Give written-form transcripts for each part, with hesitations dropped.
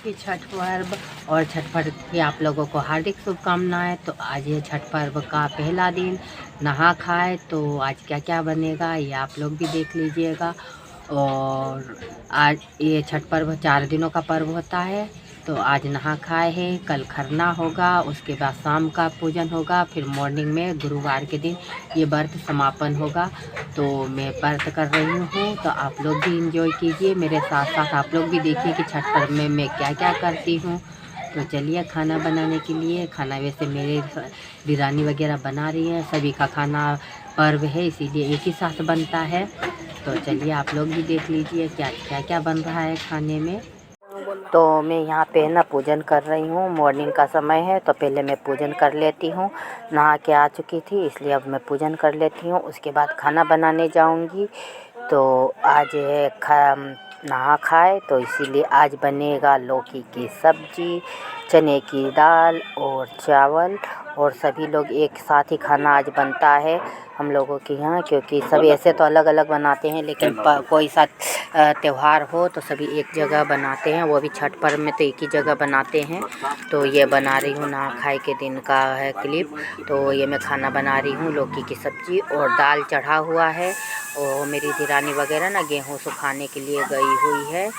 Happy Chhath पर्व और छठ पर्व की आप लोगों को हार्दिक शुभकामनाएं। तो आज ये छठ पर्व का पहला दिन, नहा खाए। तो आज क्या क्या बनेगा ये आप लोग भी देख लीजिएगा। और आज ये छठ पर्व 4 दिनों का पर्व होता है। तो आज नहा खाए है, कल खरना होगा, उसके बाद शाम का पूजन होगा, फिर मॉर्निंग में गुरुवार के दिन ये व्रत समापन होगा। तो मैं व्रत कर रही हूँ, तो आप लोग भी इंजॉय कीजिए मेरे साथ साथ। आप लोग भी देखिए कि छठ पर्व में मैं क्या क्या करती हूँ। तो चलिए खाना बनाने के लिए, खाना वैसे मेरे बिरयानी वगैरह बना रही है। सभी का खाना पर्व है इसीलिए एक ही साथ बनता है। तो चलिए आप लोग भी देख लीजिए क्या क्या क्या बन रहा है खाने में। तो मैं यहाँ पे ना पूजन कर रही हूँ, मॉर्निंग का समय है तो पहले मैं पूजन कर लेती हूँ। नहा के आ चुकी थी इसलिए अब मैं पूजन कर लेती हूँ, उसके बाद खाना बनाने जाऊँगी। तो आज है नहा खाए तो इसीलिए आज बनेगा लौकी की सब्जी, चने की दाल और चावल। और सभी लोग एक साथ ही खाना आज बनता है हम लोगों के यहाँ, क्योंकि सभी ऐसे तो अलग अलग बनाते हैं लेकिन कोई सा त्यौहार हो तो सभी एक जगह बनाते हैं। वो भी छठ पर्व में तो एक ही जगह बनाते हैं। तो ये बना रही हूँ नहा खाए के दिन का है क्लिप। तो ये मैं खाना बना रही हूँ, लौकी की सब्जी और दाल चढ़ा हुआ है। और मेरी दिरानी वगैरह ना गेहूँ सुखाने के लिए गई हुई है।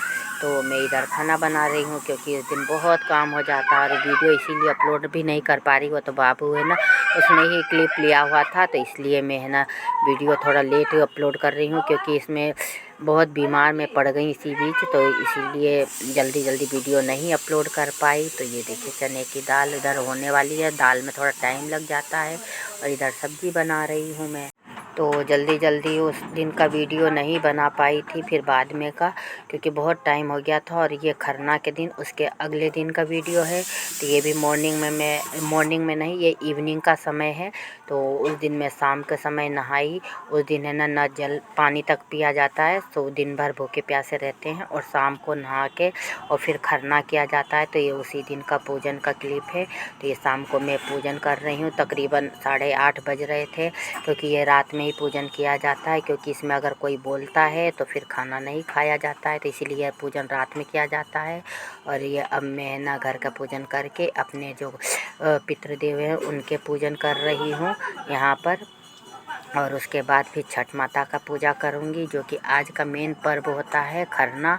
तो मैं इधर खाना बना रही हूँ क्योंकि इस दिन बहुत काम हो जाता है और वीडियो इसीलिए अपलोड भी नहीं कर पा रही हूँ। तो बाबू है ना उसने ही क्लिप लिया हुआ था तो इसलिए मैं है ना वीडियो थोड़ा लेट अपलोड कर रही हूँ, क्योंकि इसमें बहुत बीमार मैं पड़ गई इसी बीच। तो इसीलिए जल्दी जल्दी वीडियो नहीं अपलोड कर पाई। तो ये देखिए चने की दाल इधर होने वाली है, दाल में थोड़ा टाइम लग जाता है। और इधर सब्ज़ी बना रही हूँ मैं। तो जल्दी जल्दी उस दिन का वीडियो नहीं बना पाई थी, फिर बाद में का, क्योंकि बहुत टाइम हो गया था। और ये खरना के दिन उसके अगले दिन का वीडियो है। तो ये भी मॉर्निंग में नहीं, ये इवनिंग का समय है। तो उस दिन मैं शाम के समय नहाई। उस दिन है ना जल पानी तक पिया जाता है, तो दिन भर भूखे प्यासे रहते हैं और शाम को नहा के और फिर खरना किया जाता है। तो ये उसी दिन का पूजन का क्लिप है। तो ये शाम को मैं पूजन कर रही हूँ, तकरीबन 8:30 बज रहे थे, क्योंकि ये रात में ही पूजन किया जाता है। क्योंकि इसमें अगर कोई बोलता है तो फिर खाना नहीं खाया जाता है, तो इसीलिए यह पूजन रात में किया जाता है। और ये अब मैं ना घर का पूजन करके अपने जो पितृदेव हैं उनके पूजन कर रही हूँ यहाँ पर। और उसके बाद फिर छठ माता का पूजा करूँगी, जो कि आज का मेन पर्व होता है खरना।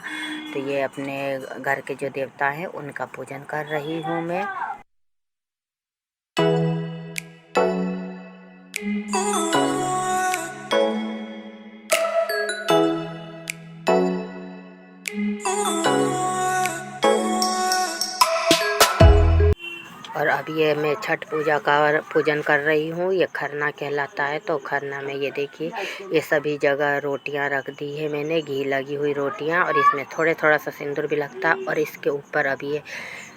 तो ये अपने घर के जो देवता हैं उनका पूजन कर रही हूँ मैं। और अब ये मैं छठ पूजा का पूजन कर रही हूँ, ये खरना कहलाता है। तो खरना में ये देखिए ये सभी जगह रोटियाँ रख दी है मैंने, घी लगी हुई रोटियाँ, और इसमें थोड़ा सा सिंदूर भी लगता है। और इसके ऊपर अब ये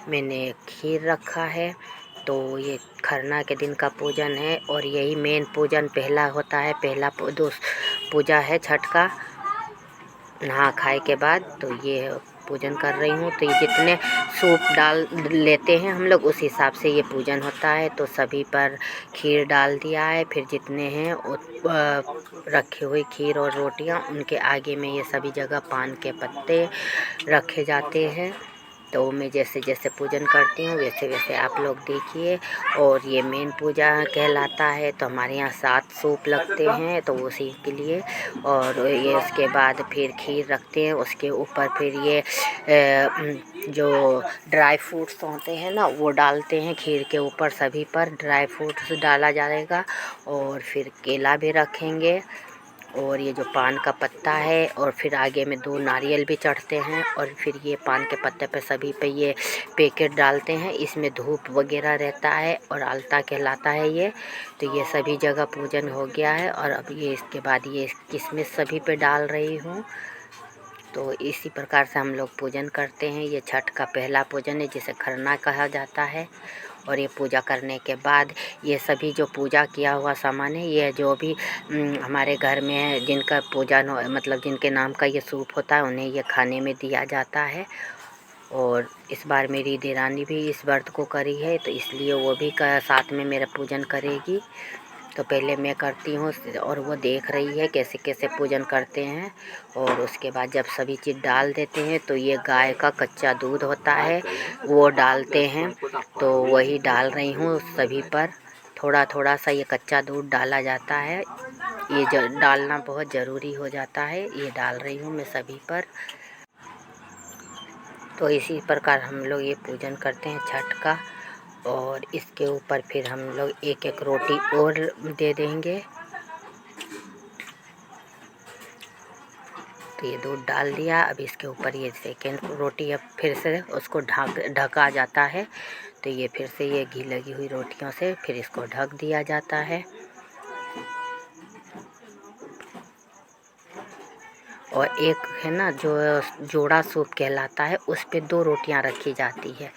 मैंने खीर रखा है। तो ये खरना के दिन का पूजन है और यही मेन पूजन पहला होता है, पहला पूजा है छठ का नहा खाए के बाद। तो ये पूजन कर रही हूँ। तो ये जितने सूप डाल लेते हैं हम लोग उस हिसाब से ये पूजन होता है। तो सभी पर खीर डाल दिया है, फिर जितने हैं रखे हुए खीर और रोटियाँ उनके आगे में ये सभी जगह पान के पत्ते रखे जाते हैं। तो मैं जैसे जैसे पूजन करती हूँ वैसे वैसे आप लोग देखिए। और ये मेन पूजा कहलाता है। तो हमारे यहाँ 7 सूप लगते हैं तो उसी के लिए। और ये उसके बाद फिर खीर रखते हैं, उसके ऊपर फिर ये जो ड्राई फ्रूट्स होते हैं ना वो डालते हैं खीर के ऊपर, सभी पर ड्राई फ्रूट्स डाला जाएगा। और फिर केला भी रखेंगे और ये जो पान का पत्ता है, और फिर आगे में 2 नारियल भी चढ़ते हैं। और फिर ये पान के पत्ते पे सभी पे ये पैकेट डालते हैं, इसमें धूप वगैरह रहता है और आलता कहलाता है ये। तो ये सभी जगह पूजन हो गया है। और अब ये इसके बाद ये किशमिश सभी पे डाल रही हूँ। तो इसी प्रकार से हम लोग पूजन करते हैं। ये छठ का पहला पूजन है जिसे खरना कहा जाता है। और ये पूजा करने के बाद ये सभी जो पूजा किया हुआ सामान है, ये जो भी हमारे घर में है जिनका पूजा मतलब जिनके नाम का ये सूप होता है उन्हें ये खाने में दिया जाता है। और इस बार मेरी देरानी भी इस व्रत को करी है तो इसलिए वो भी साथ में मेरा पूजन करेगी। तो पहले मैं करती हूँ और वो देख रही है कैसे कैसे पूजन करते हैं। और उसके बाद जब सभी चीज़ डाल देते हैं तो ये गाय का कच्चा दूध होता है वो डालते हैं। तो वही डाल रही हूँ सभी पर, थोड़ा थोड़ा सा ये कच्चा दूध डाला जाता है। ये डालना बहुत ज़रूरी हो जाता है। ये डाल रही हूँ मैं सभी पर। तो इसी प्रकार हम लोग ये पूजन करते हैं छठ का। और इसके ऊपर फिर हम लोग एक एक रोटी और दे देंगे। तो ये दूध डाल दिया। अब इसके ऊपर ये सेकेंड रोटी अब फिर से उसको ढका जाता है। तो ये फिर से ये घी लगी हुई रोटियों से फिर इसको ढक दिया जाता है। और एक है ना जो जोड़ा सूप कहलाता है, उस पे 2 रोटियां रखी जाती है।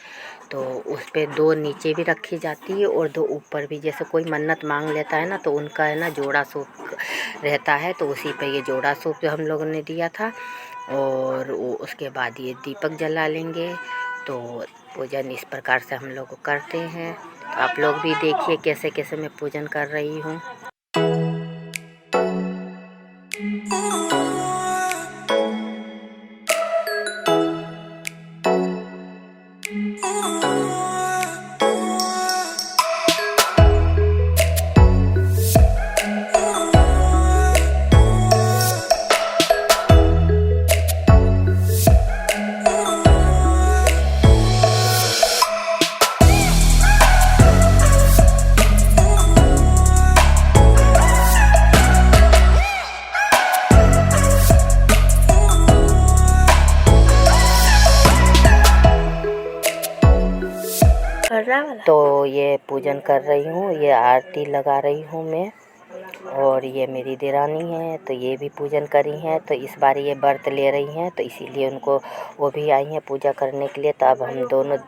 तो उस पे 2 नीचे भी रखी जाती है और 2 ऊपर भी। जैसे कोई मन्नत मांग लेता है ना तो उनका है ना जोड़ा सूप रहता है। तो उसी पे ये जोड़ा सूप जो हम लोगों ने दिया था। और उसके बाद ये दीपक जला लेंगे। तो पूजन इस प्रकार से हम लोग करते हैं। तो आप लोग भी देखिए कैसे कैसे मैं पूजन कर रही हूँ। तो ये पूजन कर रही हूँ, ये आरती लगा रही हूँ मैं। और ये मेरी देरानी है तो ये भी पूजन करी हैं। तो इस बार ये व्रत ले रही हैं तो इसीलिए उनको वो भी आई हैं पूजा करने के लिए। तो अब हम दोनों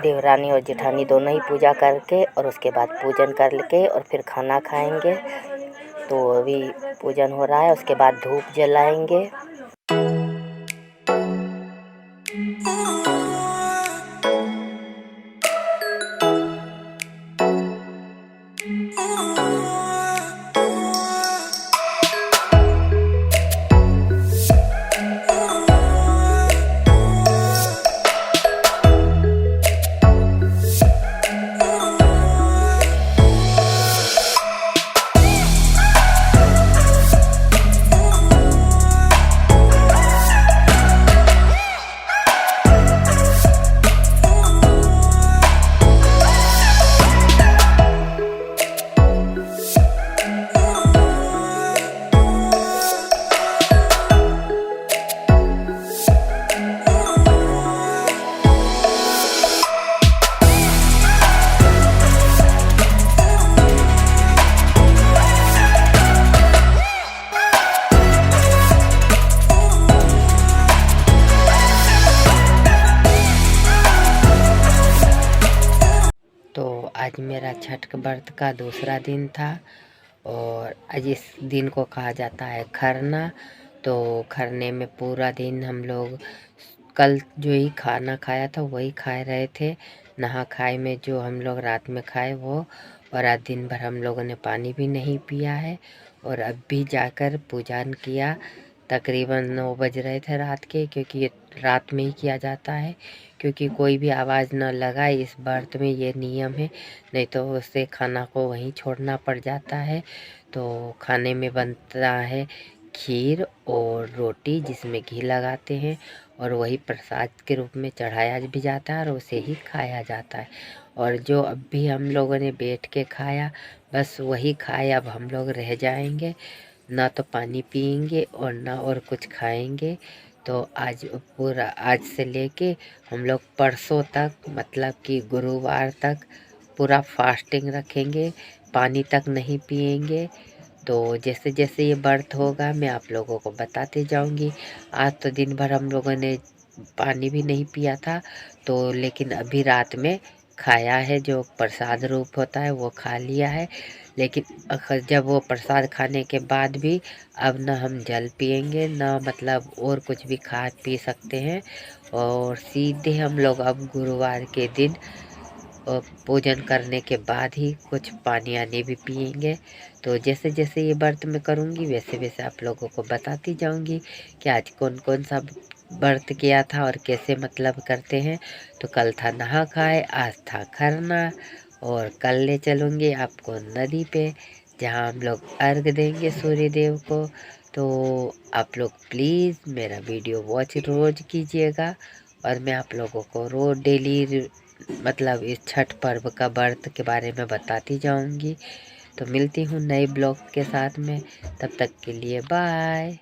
देवरानी और जेठानी दोनों ही पूजा करके और उसके बाद पूजन करके और फिर खाना खाएंगे। तो अभी पूजन हो रहा है, उसके बाद धूप जलाएंगे। तो आज मेरा छठ व्रत का दूसरा दिन था और आज इस दिन को कहा जाता है खरना। तो खरने में पूरा दिन हम लोग कल जो ही खाना खाया था वही खा रहे थे। नहा खाए में जो हम लोग रात में खाए वो। और आज दिन भर हम लोगों ने पानी भी नहीं पिया है। और अब भी जाकर पूजन किया। तकरीबन 9 बज रहे थे रात के, क्योंकि ये रात में ही किया जाता है। क्योंकि कोई भी आवाज़ न लगाए इस व्रत में, ये नियम है। नहीं तो उससे खाना को वहीं छोड़ना पड़ जाता है। तो खाने में बनता है खीर और रोटी जिसमें घी लगाते हैं और वही प्रसाद के रूप में चढ़ाया भी जाता है और उसे ही खाया जाता है। और जो अब भी हम लोगों ने बैठ के खाया बस वही खाए। अब हम लोग रह जाएंगे, ना तो पानी पिएंगे और ना और कुछ खाएंगे। तो आज पूरा आज से लेके हम लोग परसों तक मतलब कि गुरुवार तक पूरा फास्टिंग रखेंगे, पानी तक नहीं पिएंगे। तो जैसे जैसे ये व्रत होगा मैं आप लोगों को बताते जाऊंगी। आज तो दिन भर हम लोगों ने पानी भी नहीं पिया था। तो लेकिन अभी रात में खाया है, जो प्रसाद रूप होता है वो खा लिया है। लेकिन जब वो प्रसाद खाने के बाद भी अब ना हम जल पिएंगे ना मतलब और कुछ भी खा पी सकते हैं। और सीधे हम लोग अब गुरुवार के दिन पूजन करने के बाद ही कुछ पानी आने भी पिएंगे। तो जैसे जैसे ये व्रत में करूँगी वैसे वैसे आप लोगों को बताती जाऊँगी कि आज कौन कौन सा व्रत किया था और कैसे मतलब करते हैं। तो कल था नहा खाए, आज था खरना, और कल ले चलूँगी आपको नदी पे जहाँ हम लोग अर्घ देंगे सूर्य देव को। तो आप लोग प्लीज़ मेरा वीडियो वॉच रोज़ कीजिएगा, और मैं आप लोगों को रोज़ डेली मतलब इस छठ पर्व का व्रत के बारे में बताती जाऊंगी। तो मिलती हूँ नए ब्लॉग के साथ में, तब तक के लिए बाय।